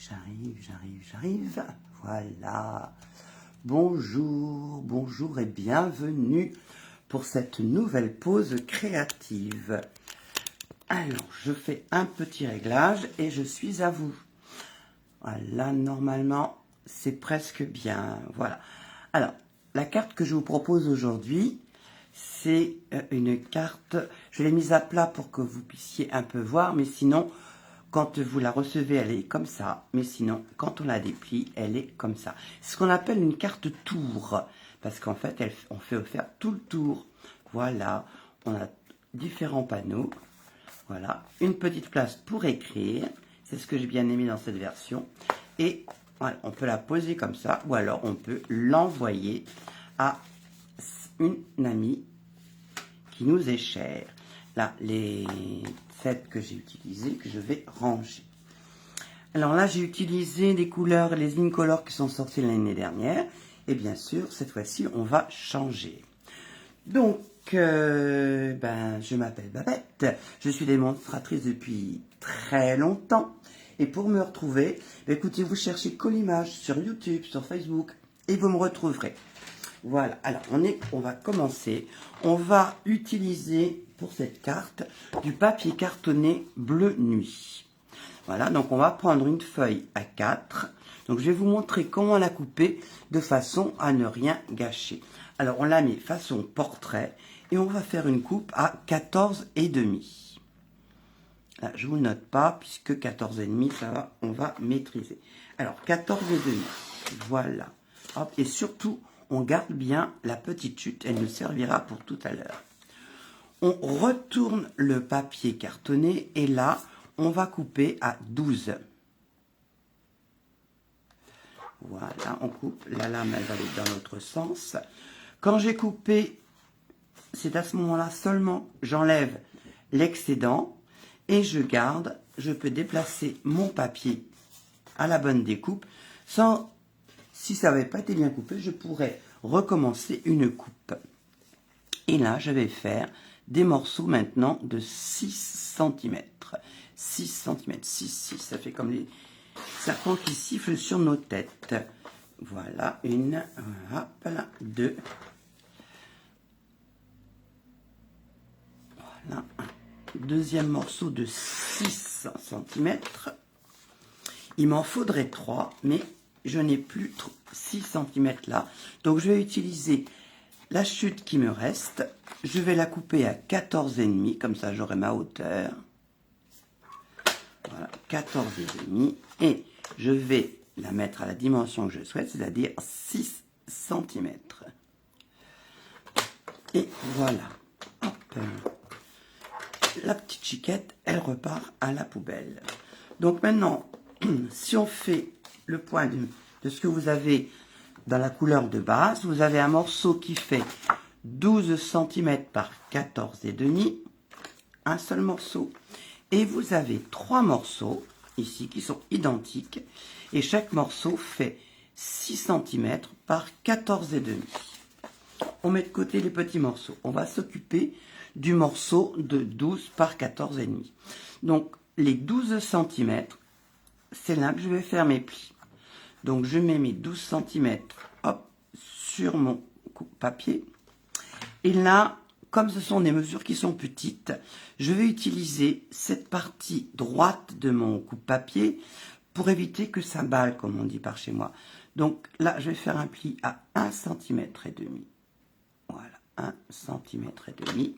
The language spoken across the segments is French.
j'arrive. Voilà. Bonjour, bonjour et bienvenue pour cette nouvelle pause créative. Alors, je fais un petit réglage et je suis à vous. Voilà, normalement, c'est presque bien. Voilà. Alors, la carte que je vous propose aujourd'hui, c'est une carte, je l'ai mise à plat pour que vous puissiez un peu voir, mais sinon, quand vous la recevez, elle est comme ça, mais sinon, quand on la déplie, elle est comme ça. C'est ce qu'on appelle une carte tour, parce qu'en fait, on fait faire tout le tour. Voilà, on a différents panneaux. Voilà, une petite place pour écrire, c'est ce que j'ai bien aimé dans cette version. Et voilà, on peut la poser comme ça, ou alors on peut l'envoyer à une amie qui nous est chère. Là, les sets que j'ai utilisés, que je vais ranger. Alors là, j'ai utilisé les couleurs, les Incolor qui sont sortis l'année dernière. Et bien sûr, cette fois-ci, on va changer. Donc, je m'appelle Babette. Je suis démonstratrice depuis très longtemps. Et pour me retrouver, écoutez, vous cherchez Collimage sur YouTube, sur Facebook, et vous me retrouverez. Voilà, alors on va commencer. On va utiliser pour cette carte du papier cartonné bleu nuit. Voilà, donc on va prendre une feuille A4. Donc je vais vous montrer comment la couper de façon à ne rien gâcher. Alors on la met façon portrait et on va faire une coupe à 14,5. Là, je ne vous le note pas puisque 14,5, ça va, on va maîtriser. Alors 14,5, voilà. Hop, et surtout, on garde bien la petite chute, elle nous servira pour tout à l'heure. On retourne le papier cartonné et là, on va couper à 12. Voilà, on coupe, la lame elle va aller dans l'autre sens. Quand j'ai coupé, c'est à ce moment-là seulement, j'enlève l'excédent et je garde, je peux déplacer mon papier à la bonne découpe sans... Si ça n'avait pas été bien coupé, je pourrais recommencer une coupe. Et là, je vais faire des morceaux maintenant de 6 cm. 6 cm, 6, ça fait comme les serpents qui sifflent sur nos têtes. Voilà, une, hop là, deux. Voilà, un deuxième morceau de 6 cm. Il m'en faudrait 3, mais je n'ai plus 6 cm là. Donc je vais utiliser la chute qui me reste. Je vais la couper à 14,5, comme ça j'aurai ma hauteur. Voilà, 14,5. Et je vais la mettre à la dimension que je souhaite, c'est-à-dire 6 cm. Et voilà. Hop. La petite chiquette, elle repart à la poubelle. Donc maintenant, si on fait le point de ce que vous avez dans la couleur de base, vous avez un morceau qui fait 12 cm par 14,5, un seul morceau. Et vous avez 3 morceaux, ici, qui sont identiques. Et chaque morceau fait 6 cm par 14,5. On met de côté les petits morceaux. On va s'occuper du morceau de 12 par 14,5. Donc, les 12 cm, c'est là que je vais faire mes plis. Donc, je mets mes 12 cm hop, sur mon papier. Et là, comme ce sont des mesures qui sont petites, je vais utiliser cette partie droite de mon coupe-papier pour éviter que ça balle, comme on dit par chez moi. Donc là, je vais faire un pli à 1,5 cm. Voilà, 1,5 cm.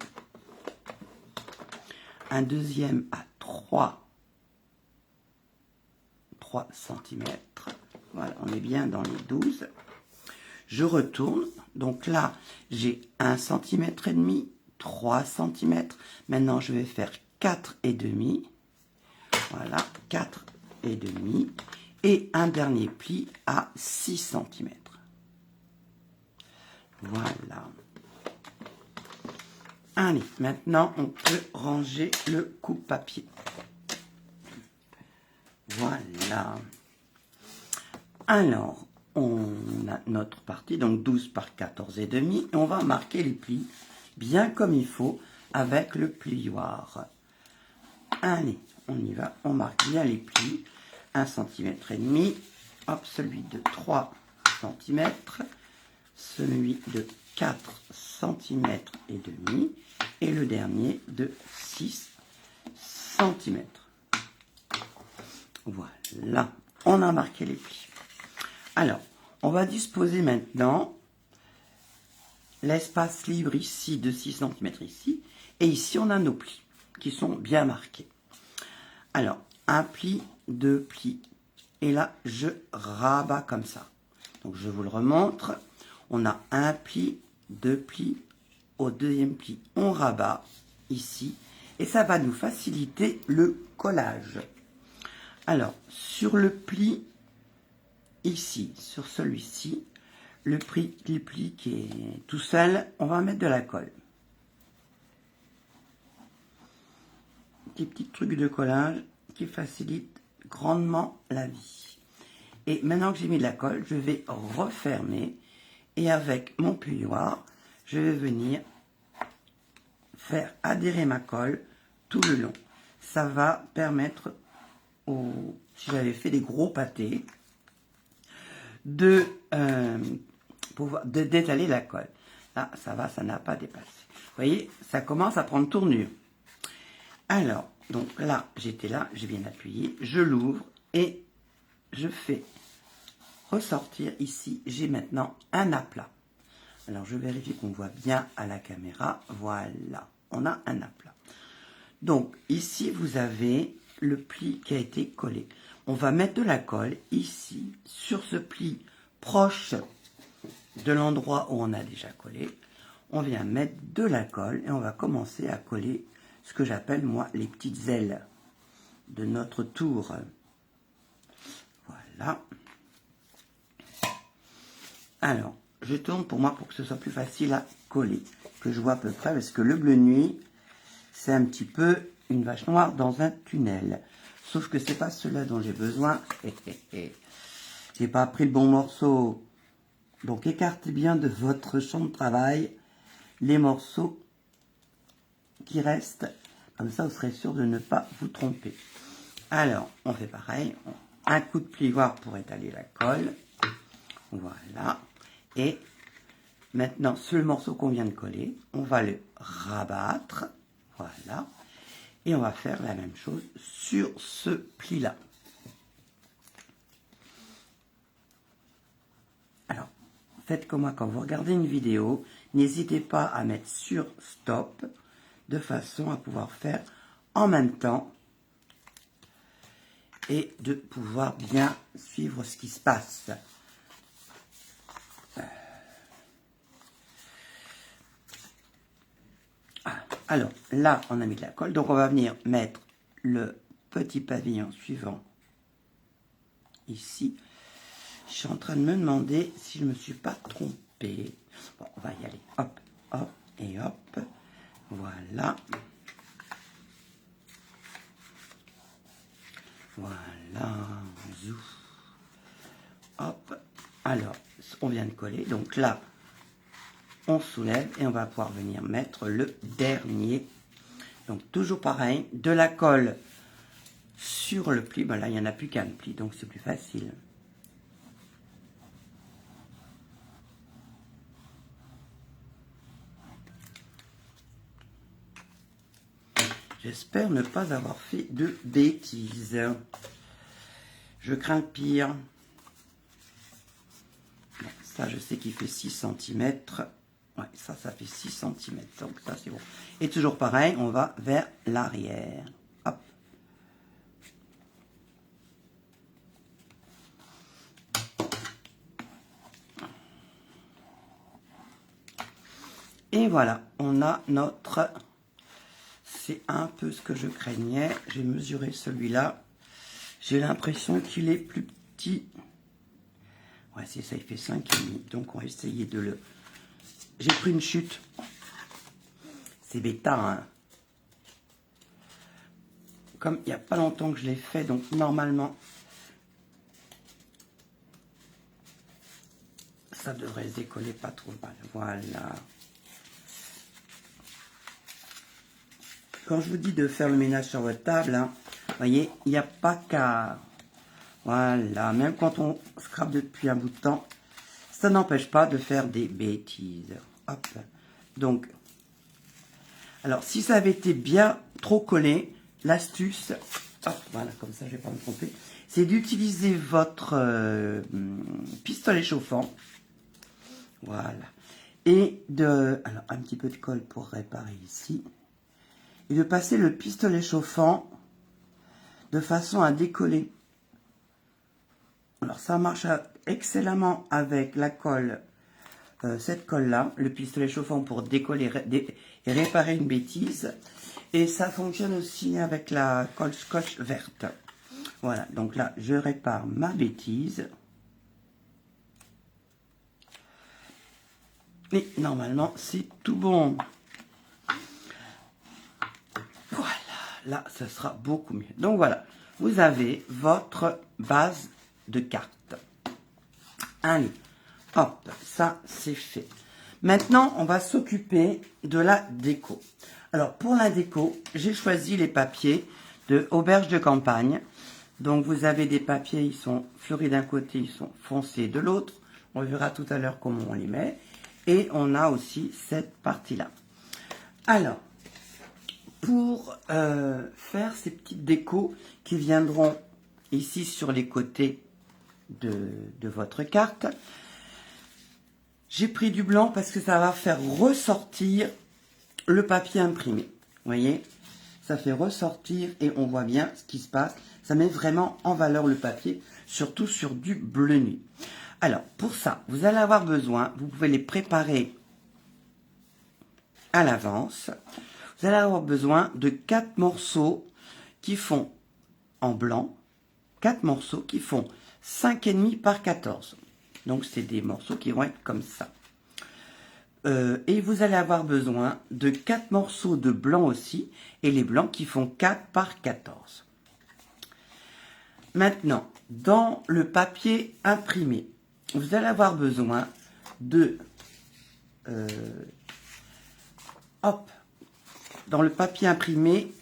Un deuxième à 3 cm. Voilà, on est bien dans les 12. Je retourne. Donc là, j'ai 1,5 cm, 3 cm. Maintenant, je vais faire 4,5. Voilà, 4,5. Et un dernier pli à 6 cm. Voilà. Allez, maintenant, on peut ranger le coupe-papier. Voilà. Alors, on a notre partie, donc 12 par 14,5, et on va marquer les plis bien comme il faut avec le plioir. Allez, on y va, on marque bien les plis. 1,5 cm. Hop, celui de 3 cm. Celui de 4 cm et demi. Et le dernier de 6 cm. Voilà, on a marqué les plis. Alors, on va disposer maintenant l'espace libre ici de 6 cm ici. Et ici, on a nos plis qui sont bien marqués. Alors, un pli, deux plis. Et là, je rabats comme ça. Donc, je vous le remontre. On a un pli, deux plis. Au deuxième pli, on rabat ici. Et ça va nous faciliter le collage. Alors, sur le pli, ici, sur celui-ci, le pli qui est tout seul, on va mettre de la colle. Des petits trucs de collage qui facilitent grandement la vie. Et maintenant que j'ai mis de la colle, je vais refermer. Et avec mon plioir, je vais venir faire adhérer ma colle tout le long. Ça va permettre, si j'avais fait des gros pâtés, d'étaler la colle. Là, ça va, ça n'a pas dépassé. Vous voyez, ça commence à prendre tournure. Alors, donc là, j'étais là, j'ai bien appuyé, je l'ouvre et je fais ressortir ici. J'ai maintenant un aplat. Alors, je vérifie qu'on voit bien à la caméra. Voilà, on a un aplat. Donc, ici, vous avez le pli qui a été collé. On va mettre de la colle ici, sur ce pli proche de l'endroit où on a déjà collé. On vient mettre de la colle et on va commencer à coller ce que j'appelle, moi, les petites ailes de notre tour. Voilà. Alors, je tourne pour moi pour que ce soit plus facile à coller, que je vois à peu près, parce que le bleu nuit, c'est un petit peu une vache noire dans un tunnel. Sauf que c'est pas cela dont j'ai besoin. J'ai pas pris le bon morceau. Donc écartez bien de votre champ de travail les morceaux qui restent. Comme ça, vous serez sûr de ne pas vous tromper. Alors, on fait pareil. Un coup de plioir pour étaler la colle. Voilà. Et maintenant, sur le morceau qu'on vient de coller, on va le rabattre. Voilà. Et on va faire la même chose sur ce pli-là. Alors, faites comme moi quand vous regardez une vidéo, n'hésitez pas à mettre sur stop, de façon à pouvoir faire en même temps et de pouvoir bien suivre ce qui se passe. Alors, là, on a mis de la colle, donc on va venir mettre le petit pavillon suivant ici. Je suis en train de me demander si je ne me suis pas trompée. Bon, on va y aller. Hop, hop et hop. Voilà. Voilà. Zouf. Hop. Alors, on vient de coller. Donc là, on soulève et on va pouvoir venir mettre le dernier. Donc toujours pareil, de la colle sur le pli. Ben là, il n'y en a plus qu'un pli, donc c'est plus facile. J'espère ne pas avoir fait de bêtises. Je crains le pire. Bon, ça, je sais qu'il fait 6 cm. Ouais, ça fait 6 cm. Donc ça, c'est bon. Et toujours pareil, on va vers l'arrière. Hop. Et voilà, on a notre... C'est un peu ce que je craignais. J'ai mesuré celui-là. J'ai l'impression qu'il est plus petit. Ouais, c'est ça, il fait 5,5. Donc, on va essayer de le... J'ai pris une chute. C'est bêta, hein. Comme il n'y a pas longtemps que je l'ai fait, donc normalement, ça devrait se décoller pas trop mal. Voilà. Quand je vous dis de faire le ménage sur votre table, hein, vous voyez, il n'y a pas qu'à Voilà, même quand on scrape depuis un bout de temps, ça n'empêche pas de faire des bêtises. Hop. Donc, alors si ça avait été bien trop collé, l'astuce, hop, voilà, comme ça je ne vais pas me tromper, c'est d'utiliser votre pistolet chauffant. Voilà. Et alors un petit peu de colle pour réparer ici. Et de passer le pistolet chauffant de façon à décoller. Alors ça marche excellemment avec la colle, cette colle-là, le pistolet chauffant pour décoller et réparer une bêtise. Et ça fonctionne aussi avec la colle scotch verte. Voilà, donc là, je répare ma bêtise. Et normalement, c'est tout bon. Voilà, là, ce sera beaucoup mieux. Donc voilà, vous avez votre base de cartes. Allez, hop, ça, c'est fait. Maintenant, on va s'occuper de la déco. Alors, pour la déco, j'ai choisi les papiers de Auberge de Campagne. Donc, vous avez des papiers, ils sont fleuris d'un côté, ils sont foncés de l'autre. On verra tout à l'heure comment on les met. Et on a aussi cette partie-là. Alors, pour faire ces petites décos qui viendront ici sur les côtés de votre carte, j'ai pris du blanc parce que ça va faire ressortir le papier imprimé. Vous voyez, ça fait ressortir et on voit bien ce qui se passe. Ça met vraiment en valeur le papier, surtout sur du bleu nuit. Alors, pour ça, vous allez avoir besoin, vous pouvez les préparer à l'avance. Vous allez avoir besoin de 4 morceaux qui font en blanc, 4 morceaux qui font 5,5 par 14. Donc, c'est des morceaux qui vont être comme ça. Et vous allez avoir besoin de 4 morceaux de blanc aussi, et les blancs qui font 4 par 14. Maintenant, dans le papier imprimé, vous allez avoir besoin de... dans le papier imprimé,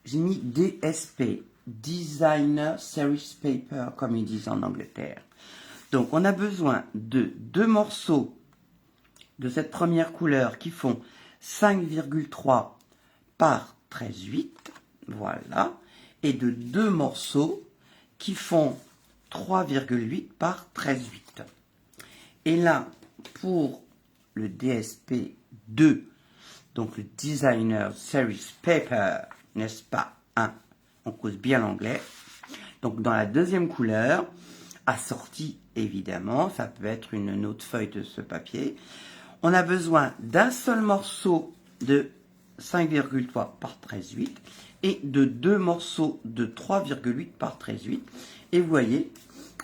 j'ai mis DSP, Designer Series Paper, comme ils disent en Angleterre. Donc, on a besoin de 2 morceaux de cette première couleur qui font 5,3 par 13,8, voilà, et de 2 morceaux qui font 3,8 par 13,8. Et là, pour le DSP 2, donc le Designer Series Paper, n'est-ce pas, on cause bien l'anglais. Donc dans la deuxième couleur, assortie évidemment, ça peut être une autre feuille de ce papier, on a besoin d'un seul morceau de 5,3 par 13,8 et de 2 morceaux de 3,8 par 13,8. Et vous voyez,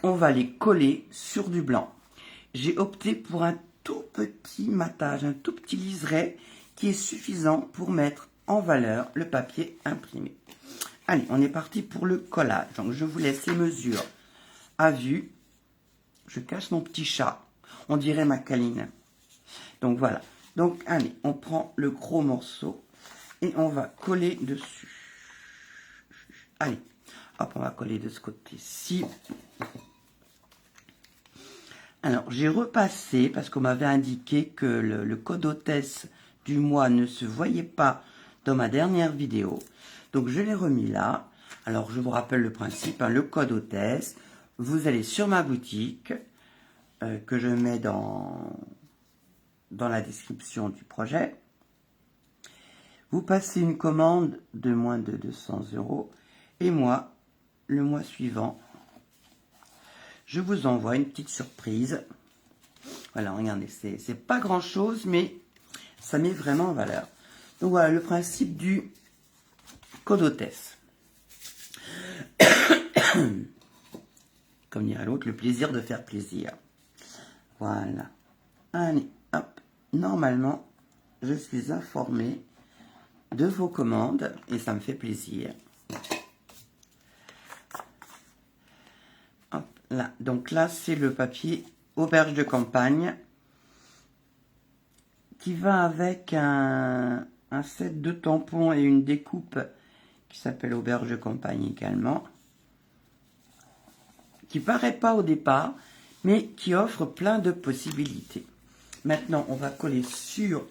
on va les coller sur du blanc. J'ai opté pour un tout petit matage, un tout petit liseré qui est suffisant pour mettre en valeur le papier imprimé. Allez, on est parti pour le collage. Donc, je vous laisse les mesures à vue. Je cache mon petit chat. On dirait ma câline. Donc, voilà. Donc, allez, on prend le gros morceau et on va coller dessus. Allez, hop, on va coller de ce côté-ci. Alors, j'ai repassé, parce qu'on m'avait indiqué que le code hôtesse du mois ne se voyait pas dans ma dernière vidéo. Donc, je l'ai remis là. Alors, je vous rappelle le principe, le code hôtesse. Vous allez sur ma boutique, que je mets dans la description du projet. Vous passez une commande de moins de 200 €. Et moi, le mois suivant, je vous envoie une petite surprise. Voilà, regardez, c'est pas grand chose, mais ça met vraiment en valeur. Donc voilà, le principe du code hôtesse. Comme dirait l'autre, le plaisir de faire plaisir. Voilà. Allez, hop. Normalement, je suis informé de vos commandes et ça me fait plaisir. Hop, là. Donc là, c'est le papier Auberge de Campagne qui va avec un set de tampons et une découpe qui s'appelle Auberge de Campagne également. qui paraît pas au départ, mais qui offre plein de possibilités. Maintenant, on va coller sur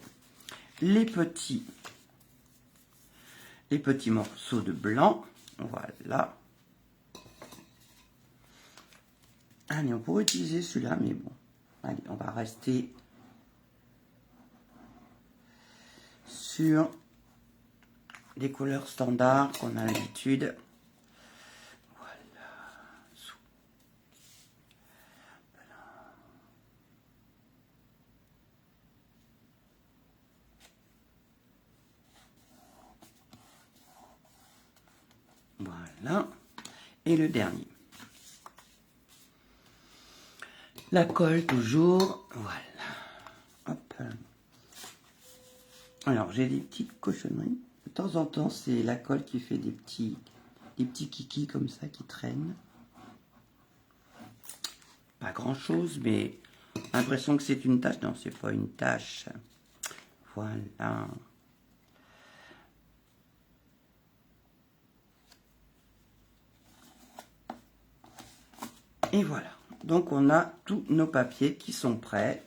les petits morceaux de blanc. Voilà. Allez, on pourrait utiliser celui-là, mais bon. Allez, on va rester sur les couleurs standards qu'on a l'habitude. Voilà. Et le dernier. La colle toujours. Voilà. Hop. Alors, j'ai des petites cochonneries. De temps en temps, c'est la colle qui fait des petits kikis comme ça qui traînent. Pas grand chose, mais l'impression que c'est une tache. Non, c'est pas une tache. Voilà. Et voilà. Donc, on a tous nos papiers qui sont prêts.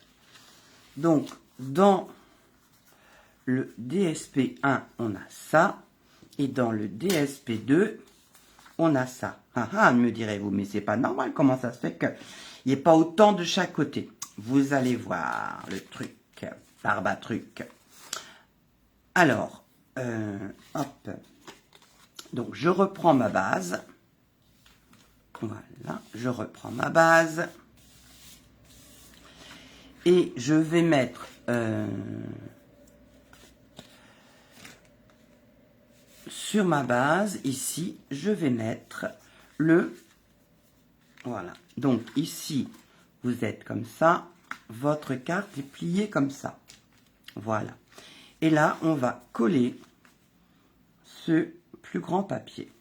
Donc, dans le DSP1, on a ça. Et dans le DSP2, on a ça. Ah ah, me direz-vous, mais c'est pas normal. Comment ça se fait qu'il n'y ait pas autant de chaque côté? Vous allez voir le truc. Barbatruc. Alors, hop. Donc, je reprends ma base. Voilà, je reprends ma base. Et je vais mettre sur ma base, ici, je vais mettre le... Voilà. Donc, ici, vous êtes comme ça. Votre carte est pliée comme ça. Voilà. Et là, on va coller ce plus grand papier.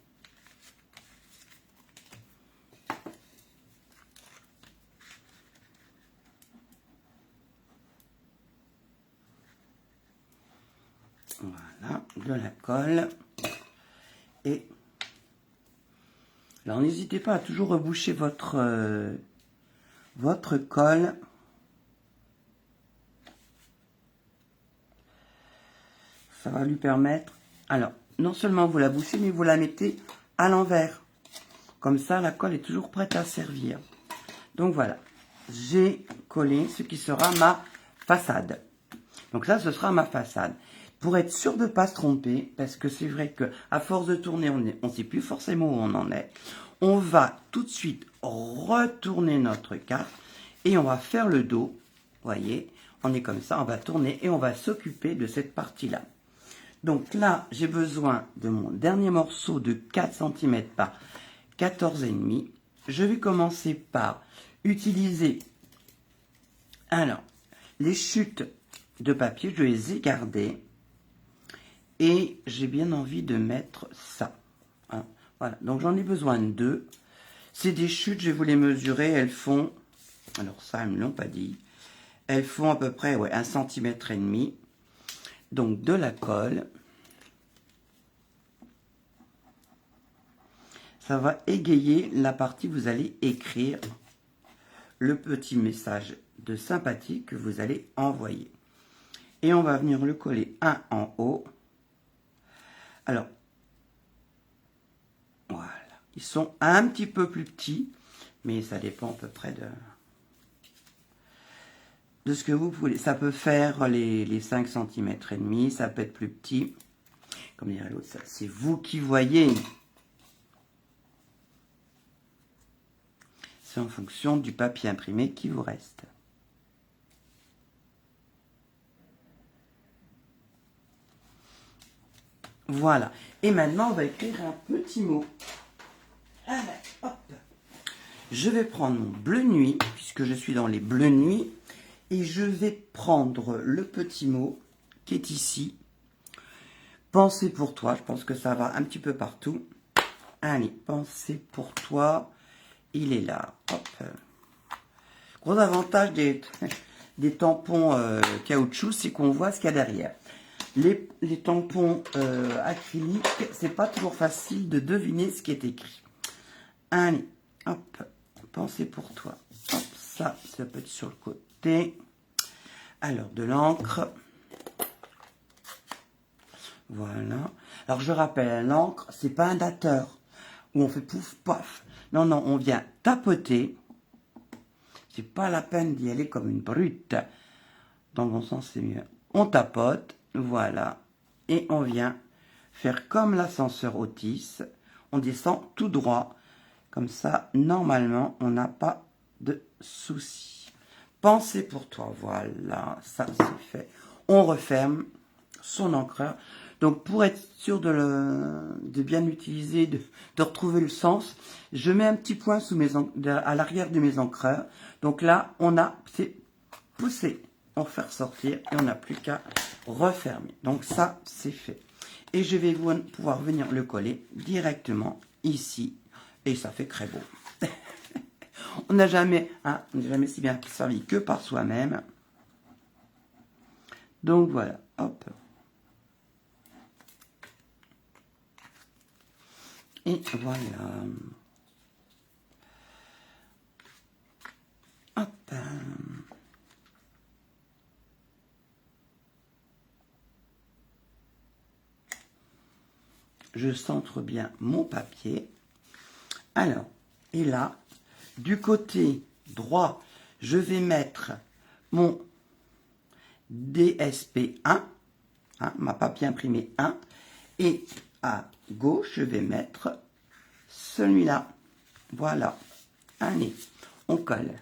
Voilà, de la colle. Et alors, n'hésitez pas à toujours reboucher votre colle. Ça va lui permettre... Alors, non seulement vous la bouchez, mais vous la mettez à l'envers. Comme ça, la colle est toujours prête à servir. Donc voilà, j'ai collé ce qui sera ma façade. Donc ça, ce sera ma façade. Pour être sûr de ne pas se tromper, parce que c'est vrai qu'à force de tourner, on ne sait plus forcément où on en est, on va tout de suite retourner notre carte et on va faire le dos. Vous voyez, on est comme ça, on va tourner et on va s'occuper de cette partie-là. Donc là, j'ai besoin de mon dernier morceau de 4 cm par 14,5. Je vais commencer par utiliser, alors, les chutes de papier, je les ai gardées. Et j'ai bien envie de mettre ça. Hein. Voilà, donc j'en ai besoin de 2. C'est des chutes, je vais vous les mesurer. Elles font, alors ça, ils ne me l'ont pas dit. Elles font à peu près 1,5 cm. Donc de la colle. Ça va égayer la partie où vous allez écrire le petit message de sympathie que vous allez envoyer. Et on va venir le coller un en haut. Alors, voilà. Ils sont un petit peu plus petits, mais ça dépend à peu près de ce que vous voulez. Ça peut faire les 5 cm et demi, ça peut être plus petit. Comme dirait l'autre, c'est vous qui voyez. C'est en fonction du papier imprimé qui vous reste. Voilà. Et maintenant, on va écrire un petit mot. Allez, hop. Je vais prendre mon bleu nuit, puisque je suis dans les bleus nuit, et je vais prendre le petit mot qui est ici. Pensez pour toi. Je pense que ça va un petit peu partout. Allez, pensez pour toi. Il est là. Hop. Gros avantage des tampons caoutchouc, c'est qu'on voit ce qu'il y a derrière. Les tampons acryliques, c'est pas toujours facile de deviner ce qui est écrit. Allez, hop, pensez pour toi. Hop, ça peut être sur le côté. Alors, de l'encre. Voilà. Alors, je rappelle, l'encre, c'est pas un dateur où on fait pouf, paf. Non, non, on vient tapoter. C'est pas la peine d'y aller comme une brute. Dans le bon sens, c'est mieux. On tapote, voilà. Et on vient faire comme l'ascenseur Otis. On descend tout droit. Comme ça, normalement, on n'a pas de soucis. Pensez pour toi, voilà, ça c'est fait. On referme son encreur. Donc pour être sûr de bien l'utiliser, de retrouver le sens, je mets un petit point à l'arrière de mes encreurs. Donc là, c'est poussé, on fait ressortir et on n'a plus qu'à refermer. Donc ça, c'est fait. Et je vais pouvoir venir le coller directement ici. Et ça fait très beau. On n'a jamais si bien servi que par soi-même. Donc voilà, hop. Et voilà. Hop. Je centre bien mon papier. Alors, et là, du côté droit, je vais mettre mon DSP1, ma papier imprimé 1, et à gauche, je vais mettre celui-là. Voilà. Allez, on colle.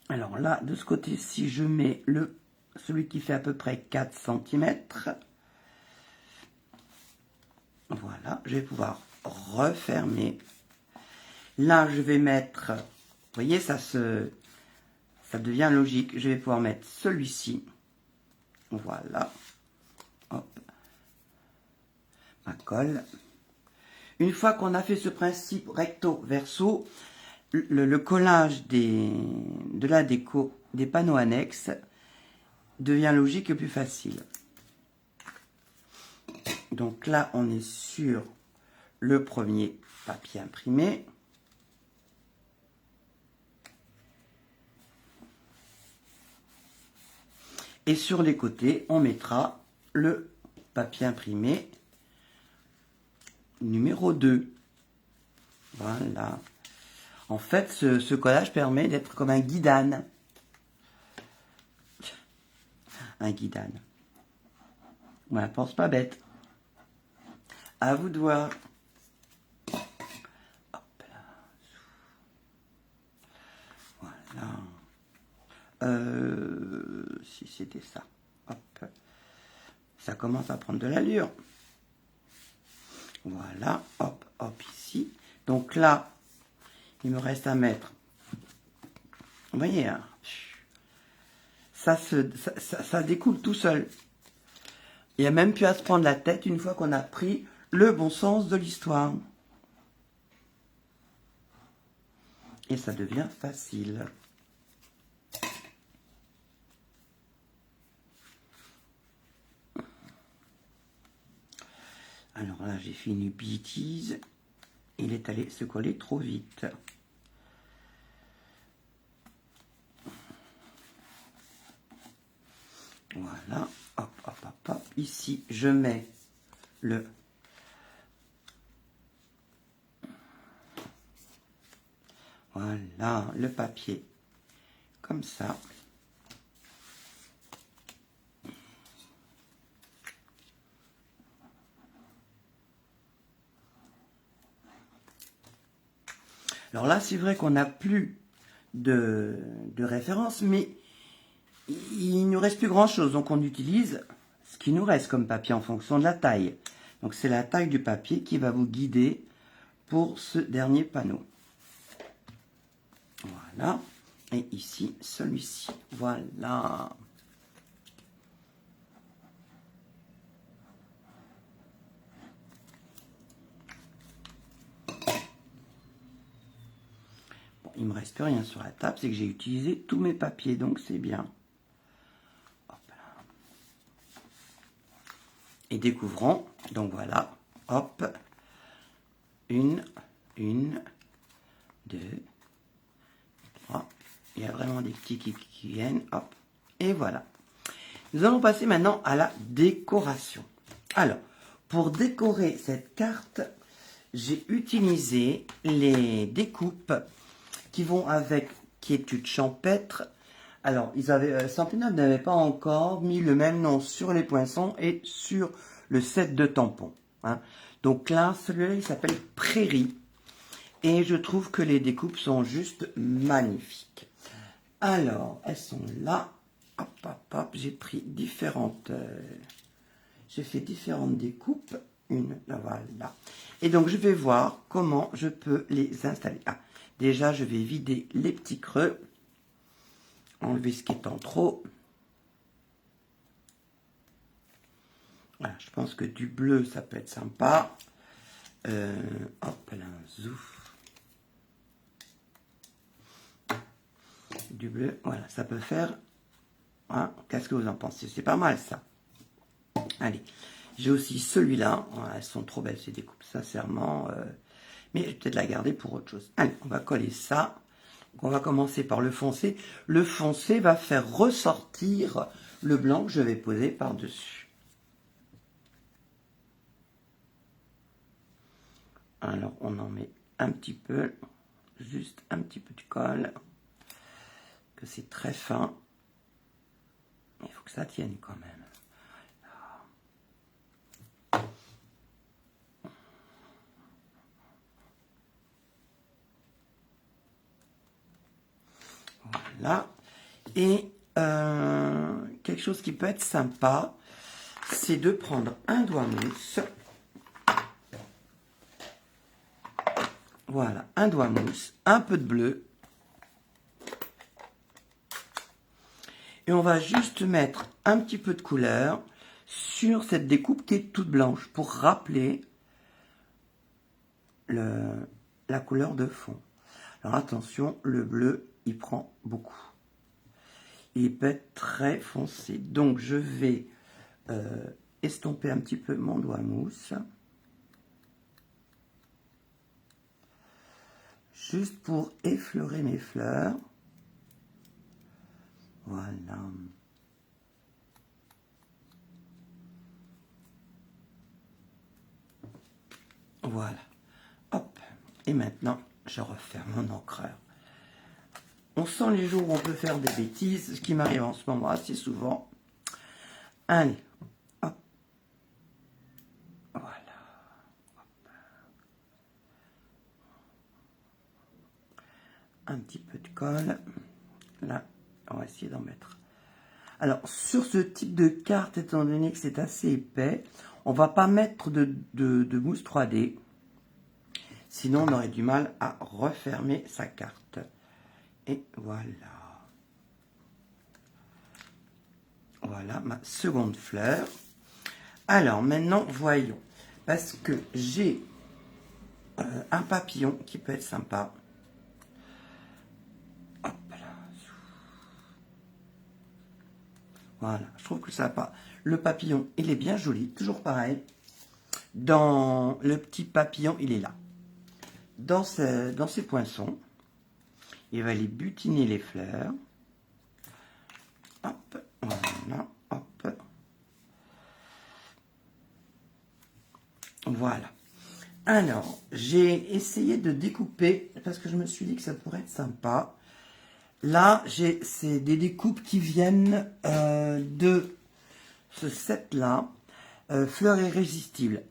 Alors là, de ce côté-ci, je mets celui qui fait à peu près 4 cm. Voilà, je vais pouvoir refermer. Là, je vais mettre, vous voyez, ça devient logique. Je vais pouvoir mettre celui-ci. Voilà. Hop. Ma colle. Une fois qu'on a fait ce principe recto-verso, le collage de la déco des panneaux annexes devient logique et plus facile. Donc là, on est sur le premier papier imprimé. Et sur les côtés, on mettra le papier imprimé numéro 2. Voilà. En fait, ce collage permet d'être comme un guidane. Un guidane. Voilà, pense pas bête. À vous de voir. Hop là. Voilà. Si c'était ça. Hop. Ça commence à prendre de l'allure. Voilà. Hop, hop, ici. Donc là, il me reste à mettre. Vous voyez, hein, ça découle tout seul. Il n'y a même plus à se prendre la tête une fois qu'on a pris le bon sens de l'histoire. Et ça devient facile. Alors là, j'ai fait une bêtise. Il est allé se coller trop vite. Voilà. Hop, hop, hop, hop. Ici, je mets voilà, le papier. Comme ça. Alors là, c'est vrai qu'on n'a plus de référence, mais il ne nous reste plus grand-chose. Donc on utilise ce qui nous reste comme papier en fonction de la taille. Donc c'est la taille du papier qui va vous guider pour ce dernier panneau. Voilà. Et ici, celui-ci. Voilà. il me reste plus rien sur la table, c'est que j'ai utilisé tous mes papiers, donc c'est bien. Hop là. Et découvrons, donc voilà, hop, une, deux, trois, il y a vraiment des petits qui viennent, hop, et voilà. Nous allons passer maintenant à la décoration. Alors, pour décorer cette carte, j'ai utilisé les découpes qui vont avec Quiétude champêtre. Alors, Stampin' Up n'avait pas encore mis le même nom sur les poinçons et sur le set de tampons. Hein. Donc là, celui-là, il s'appelle Prairie. Et je trouve que les découpes sont juste magnifiques. Alors, elles sont là. Hop, hop, hop, j'ai pris différentes... j'ai fait différentes découpes. Une, là, voilà. Et donc, je vais voir comment je peux les installer. Ah, déjà, je vais vider les petits creux. Enlever ce qui est en trop. Voilà, je pense que du bleu, ça peut être sympa. Hop là, zouf. Du bleu, voilà, ça peut faire... Hein, qu'est-ce que vous en pensez? C'est pas mal, ça. Allez, j'ai aussi celui-là. Voilà, elles sont trop belles, ces découpes, sincèrement. Mais je vais peut-être la garder pour autre chose. Allez, on va coller ça. Donc, on va commencer par le foncé. Le foncé va faire ressortir le blanc que je vais poser par-dessus. Alors, on en met un petit peu. Juste un petit peu de colle. Que c'est très fin. Il faut que ça tienne quand même. Voilà. Et quelque chose qui peut être sympa, c'est de prendre un doigt mousse. Voilà, un doigt mousse, un peu de bleu. Et on va juste mettre un petit peu de couleur sur cette découpe qui est toute blanche pour rappeler la couleur de fond. Alors attention, le bleu, il prend beaucoup. Il peut être très foncé. Donc je vais estomper un petit peu mon doigt mousse. Juste pour effleurer mes fleurs. Voilà. Voilà. Hop. Et maintenant, je referme mon encreur. On sent les jours où on peut faire des bêtises, ce qui m'arrive en ce moment assez souvent. Allez. Hop. Voilà. Hop. Un petit peu de colle. Là, on va essayer d'en mettre. Alors, sur ce type de carte, étant donné que c'est assez épais, on va pas mettre de mousse 3D. Sinon, on aurait du mal à refermer sa carte. Et voilà. Voilà ma seconde fleur. Alors, maintenant, voyons. Parce que j'ai un papillon qui peut être sympa. Hop là. Voilà, je trouve que ça va pas. Le papillon, il est bien joli, toujours pareil. Dans le petit papillon, il est là. Dans ces poinçons, il va aller butiner les fleurs. Hop, voilà, hop. Voilà. Alors, j'ai essayé de découper, parce que je me suis dit que ça pourrait être sympa. Là, c'est des découpes qui viennent de ce set-là, Fleurs irrésistibles.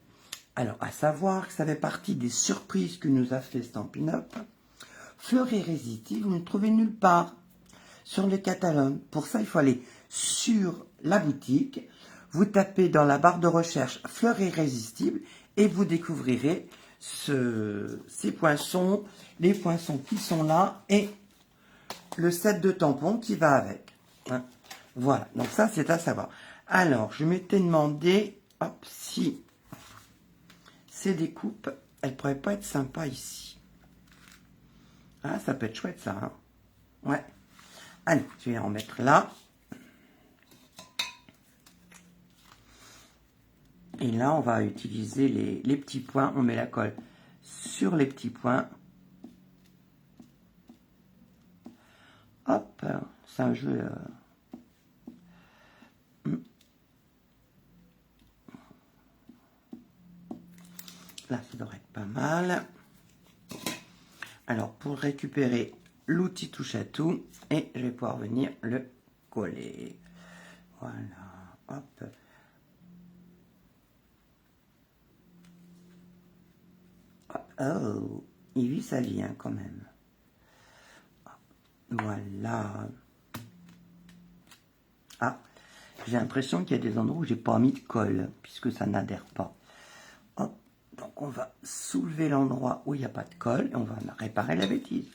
Alors, à savoir que ça fait partie des surprises que nous a fait Stampin' Up. Fleurs irrésistibles, vous ne trouvez nulle part sur le catalogue. Pour ça, il faut aller sur la boutique. Vous tapez dans la barre de recherche Fleurs irrésistibles et vous découvrirez ces poinçons, les poinçons qui sont là et le set de tampons qui va avec. Hein. Voilà, donc ça, c'est à savoir. Alors, je m'étais demandé, hop, si ces découpes, elles ne pourraient pas être sympas ici. Ah, ça peut être chouette, ça. Hein. Ouais. Allez, je vais en mettre là. Et là, on va utiliser les petits points. On met la colle sur les petits points. Hop, c'est un jeu... Là, ça devrait être pas mal. Alors, pour récupérer l'outil touche à tout, et je vais pouvoir venir le coller. Voilà, hop. Oh, il vit sa vie, hein, quand même. Voilà. Ah, j'ai l'impression qu'il y a des endroits où j'ai pas mis de colle, puisque ça n'adhère pas. Hop, donc on va soulever l'endroit où il n'y a pas de colle, et on va réparer la bêtise.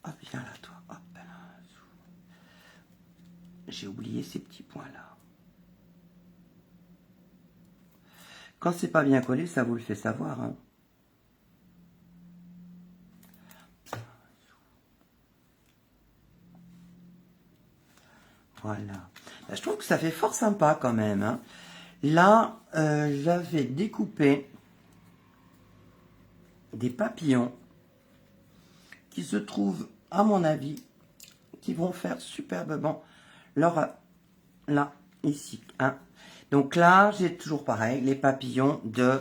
Hop, viens là, toi. Hop, là. J'ai oublié ces petits points-là. Quand c'est pas bien collé, ça vous le fait savoir, hein. Voilà. Ben, je trouve que ça fait fort sympa quand même. Hein. Là, j'avais découpé des papillons qui se trouvent, à mon avis, qui vont faire superbement leur... Là, ici. Hein. Donc là, j'ai toujours pareil, les papillons de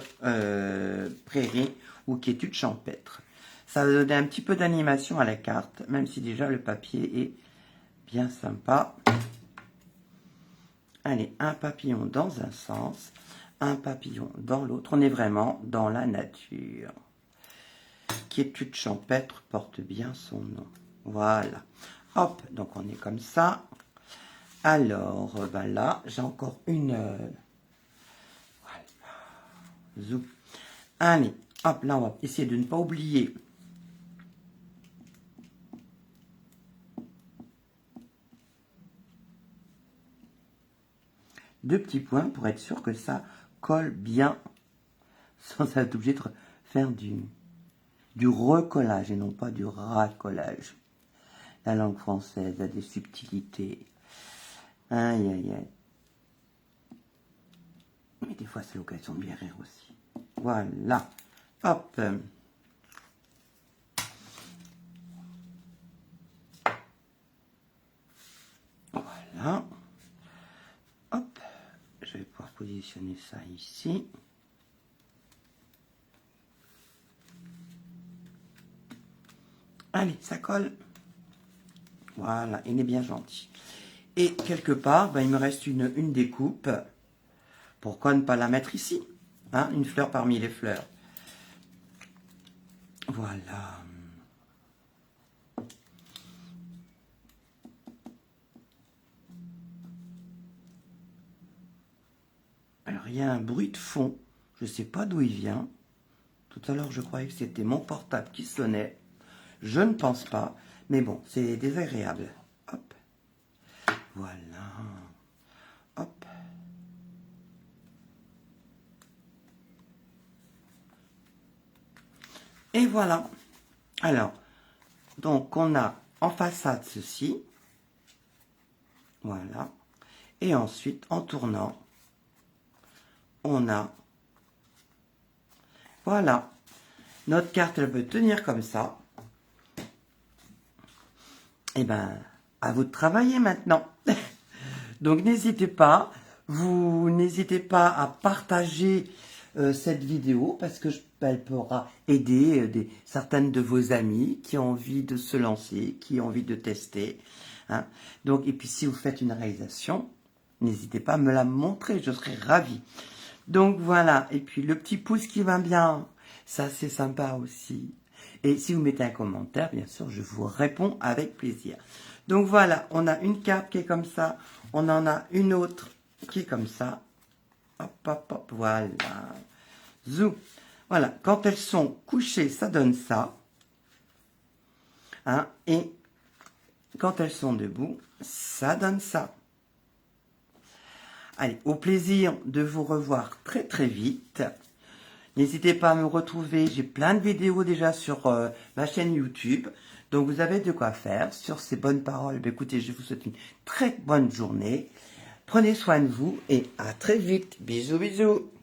prairie ou quiétude champêtre. Ça va donner un petit peu d'animation à la carte, même si déjà le papier est bien sympa. Allez, un papillon dans un sens, un papillon dans l'autre. On est vraiment dans la nature. Quiétude champêtre porte bien son nom. Voilà. Hop, donc on est comme ça. Alors, ben là, j'ai encore une... voilà. Zou. Allez, hop, là, on va essayer de ne pas oublier... deux petits points pour être sûr que ça colle bien sans être obligé de faire du recollage et non pas du racolage. La langue française a des subtilités. Aïe, aïe, aïe. Mais des fois, c'est l'occasion de bien rire aussi. Voilà. Hop. Voilà. Hop. Je vais pouvoir positionner ça ici. Allez, ça colle. Voilà, il est bien gentil. Et quelque part, ben, il me reste une découpe. Pourquoi ne pas la mettre ici, hein, une fleur parmi les fleurs. Voilà. Alors, il y a un bruit de fond. Je ne sais pas d'où il vient. Tout à l'heure, je croyais que c'était mon portable qui sonnait. Je ne pense pas. Mais bon, c'est désagréable. Hop. Voilà. Hop. Et voilà. Alors, donc on a en façade ceci. Voilà. Et ensuite, en tournant, on a... Voilà. Notre carte, elle peut tenir comme ça. Et ben, à vous de travailler maintenant. Donc, n'hésitez pas. Vous n'hésitez pas à partager cette vidéo parce que elle pourra aider certaines de vos amies qui ont envie de se lancer, qui ont envie de tester. Hein. Donc, et puis, si vous faites une réalisation, n'hésitez pas à me la montrer. Je serai ravie. Donc, voilà. Et puis, le petit pouce qui va bien, ça, c'est sympa aussi. Et si vous mettez un commentaire, bien sûr, je vous réponds avec plaisir. Donc voilà, on a une carte qui est comme ça. On en a une autre qui est comme ça. Hop, hop, hop, voilà. Zou. Voilà, quand elles sont couchées, ça donne ça. Hein, et quand elles sont debout, ça donne ça. Allez, au plaisir de vous revoir très très vite. N'hésitez pas à me retrouver. J'ai plein de vidéos déjà sur ma chaîne YouTube. Donc, vous avez de quoi faire. Sur ces bonnes paroles, écoutez, je vous souhaite une très bonne journée. Prenez soin de vous et à très vite. Bisous, bisous.